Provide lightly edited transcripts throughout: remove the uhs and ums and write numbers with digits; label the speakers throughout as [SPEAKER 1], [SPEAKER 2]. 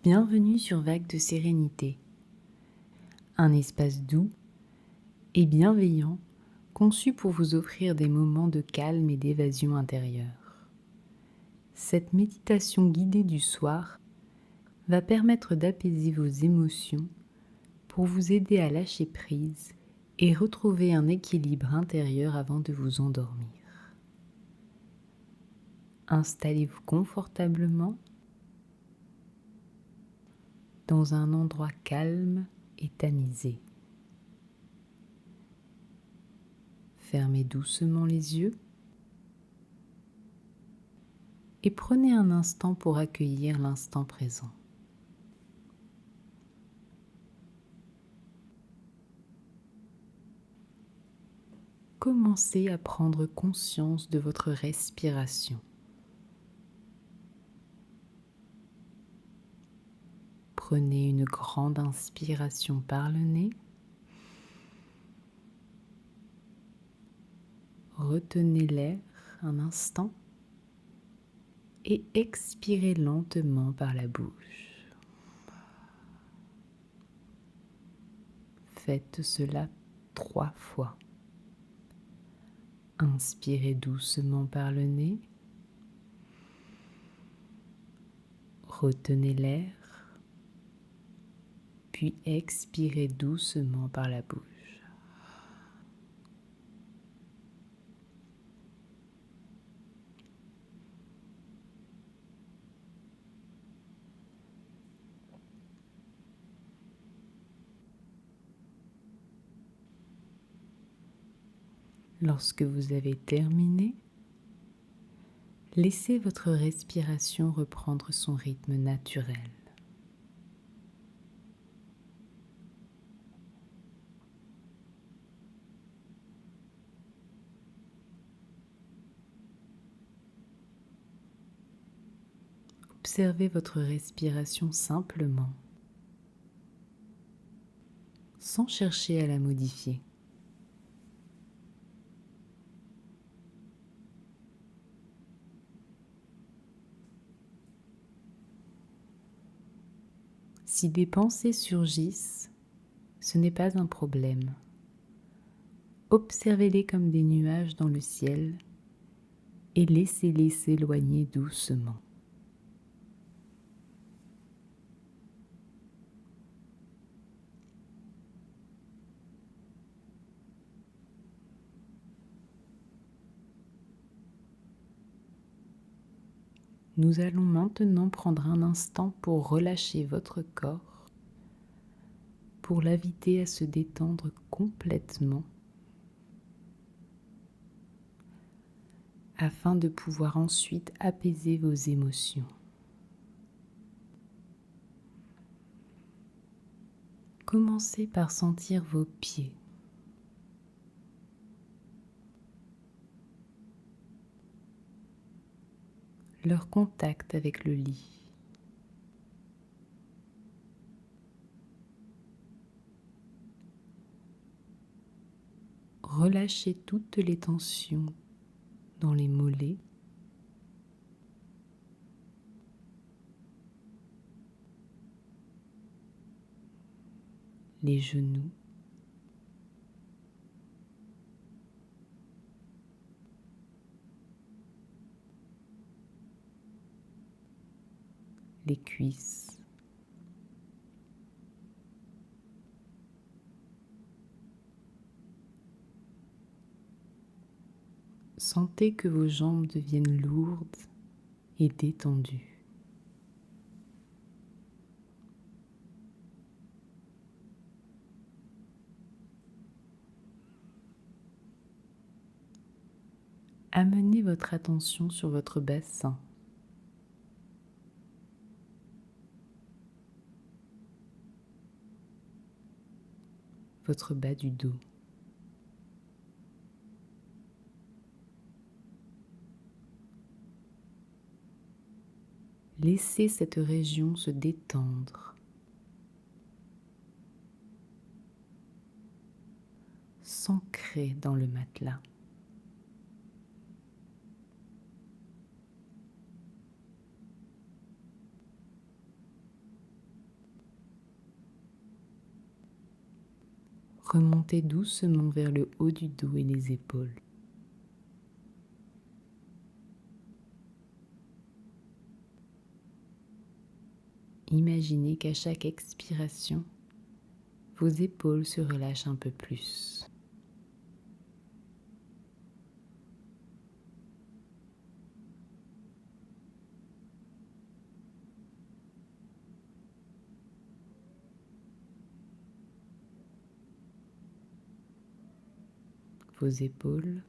[SPEAKER 1] Bienvenue sur Vague de Sérénité, un espace doux et bienveillant conçu pour vous offrir des moments de calme et d'évasion intérieure. Cette méditation guidée du soir va permettre d'apaiser vos émotions pour vous aider à lâcher prise et retrouver un équilibre intérieur avant de vous endormir. Installez-vous confortablement dans un endroit calme et tamisé. Fermez doucement les yeux et prenez un instant pour accueillir l'instant présent. Commencez à prendre conscience de votre respiration. Prenez une grande inspiration par le nez. Retenez l'air un instant et expirez lentement par la bouche. Faites cela 3 fois. Inspirez doucement par le nez. Retenez l'air, puis expirez doucement par la bouche. Lorsque vous avez terminé, laissez votre respiration reprendre son rythme naturel. Observez votre respiration simplement, sans chercher à la modifier. Si des pensées surgissent, ce n'est pas un problème. Observez-les comme des nuages dans le ciel et laissez-les s'éloigner doucement. Nous allons maintenant prendre un instant pour relâcher votre corps, pour l'inviter à se détendre complètement, afin de pouvoir ensuite apaiser vos émotions. Commencez par sentir vos pieds. Leur contact avec le lit. Relâchez toutes les tensions dans les mollets, les genoux, les cuisses, sentez que vos jambes deviennent lourdes et détendues. Amenez votre attention sur votre bassin. Votre bas du dos. Laissez cette région se détendre, s'ancrer dans le matelas. Remontez doucement vers le haut du dos et les épaules. Imaginez qu'à chaque expiration, vos épaules se relâchent un peu plus. Vos épaules,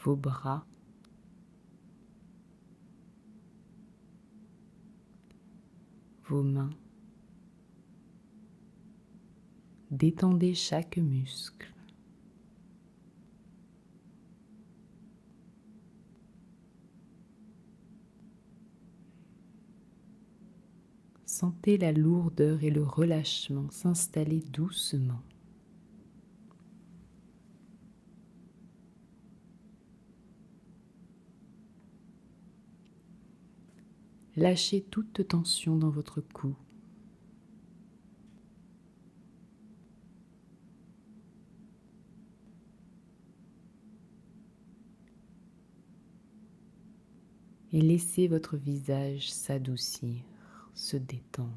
[SPEAKER 1] vos bras, vos mains. Détendez chaque muscle. Sentez la lourdeur et le relâchement s'installer doucement. Lâchez toute tension dans votre cou. Et laissez votre visage s'adoucir, se détendre.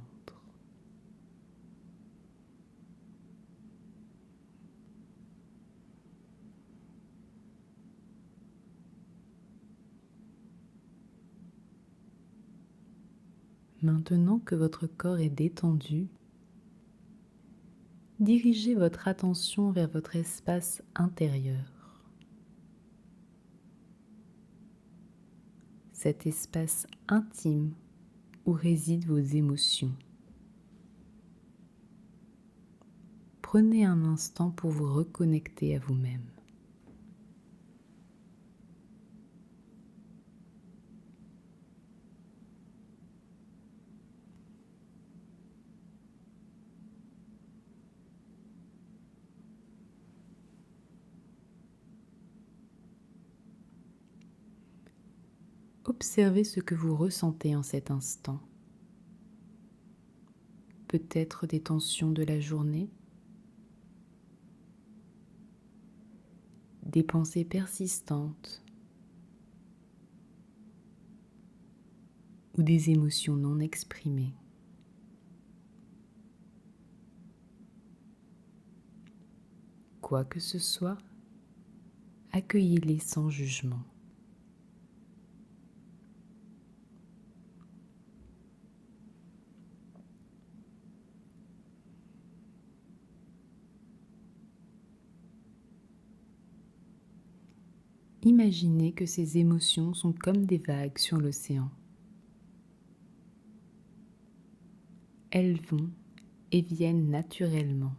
[SPEAKER 1] Maintenant que votre corps est détendu, dirigez votre attention vers votre espace intérieur. Cet espace intime où résident vos émotions. Prenez un instant pour vous reconnecter à vous-même. Observez ce que vous ressentez en cet instant. Peut-être des tensions de la journée, des pensées persistantes ou des émotions non exprimées. Quoi que ce soit, accueillez-les sans jugement. Imaginez que ces émotions sont comme des vagues sur l'océan. Elles vont et viennent naturellement.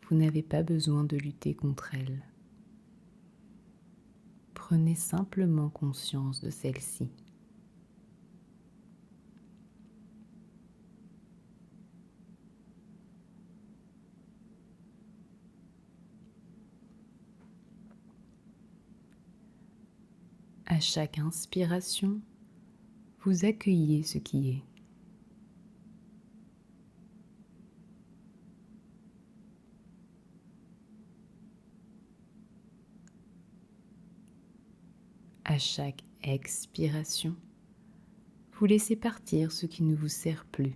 [SPEAKER 1] Vous n'avez pas besoin de lutter contre elles. Prenez simplement conscience de celles-ci. À chaque inspiration, vous accueillez ce qui est. À chaque expiration, vous laissez partir ce qui ne vous sert plus.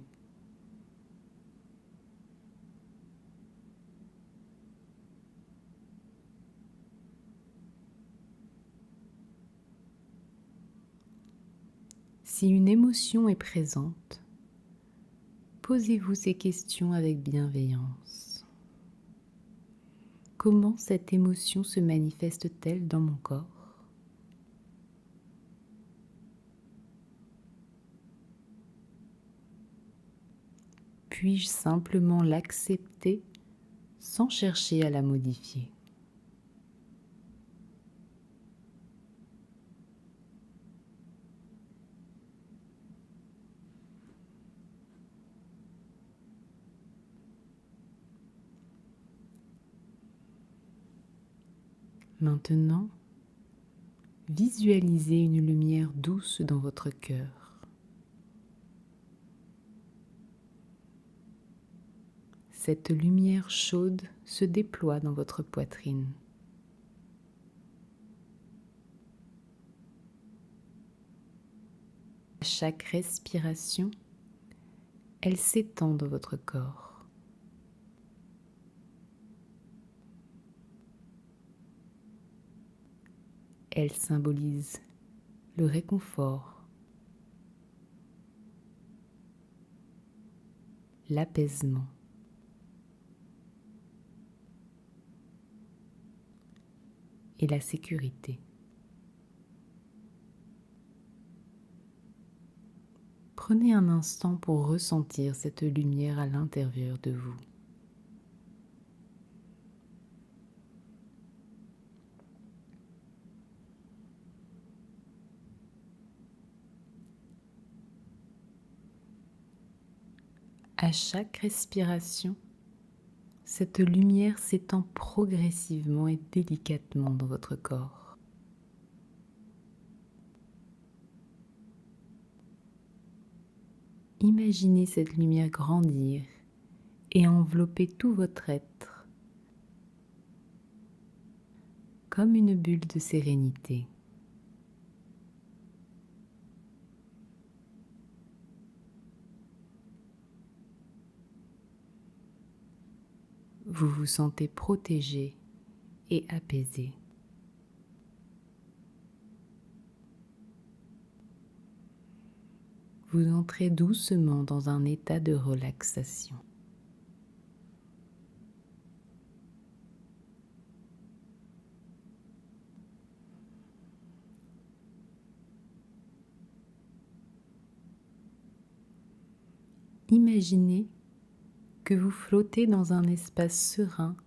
[SPEAKER 1] Si une émotion est présente, posez-vous ces questions avec bienveillance. Comment cette émotion se manifeste-t-elle dans mon corps ? Puis-je simplement l'accepter sans chercher à la modifier ? Maintenant, Visualisez une lumière douce dans votre cœur. Cette lumière chaude se déploie dans votre poitrine. À chaque respiration, elle s'étend dans votre corps. Elle symbolise le réconfort, l'apaisement et la sécurité. Prenez un instant pour ressentir cette lumière à l'intérieur de vous. À chaque respiration, cette lumière s'étend progressivement et délicatement dans votre corps. Imaginez cette lumière grandir et envelopper tout votre être comme une bulle de sérénité. Vous vous sentez protégé et apaisé. Vous entrez doucement dans un état de relaxation. Imaginez que vous flottez dans un espace serein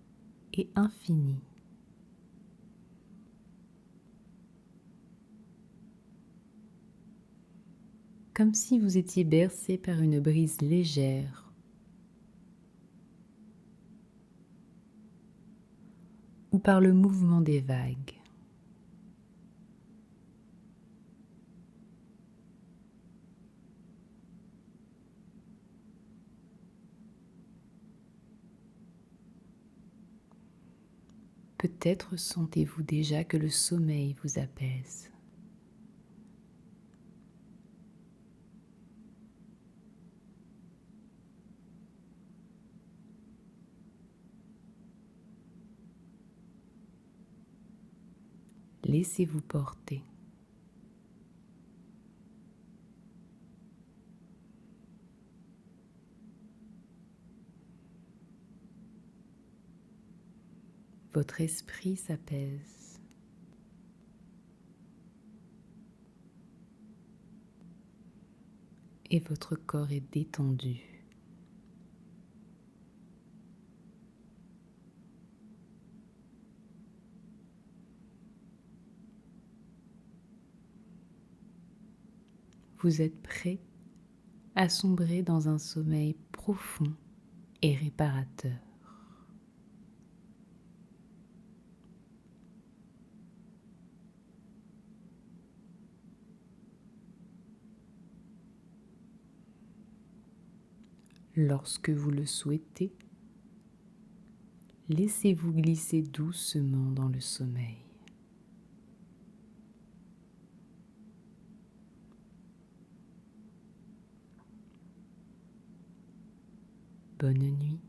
[SPEAKER 1] et infini. Comme si vous étiez bercé par une brise légère ou par le mouvement des vagues. Peut-être sentez-vous déjà que le sommeil vous apaise. Laissez-vous porter. Votre esprit s'apaise. Et votre corps est détendu. Vous êtes prêt à sombrer dans un sommeil profond et réparateur. Lorsque vous le souhaitez, laissez-vous glisser doucement dans le sommeil. Bonne nuit.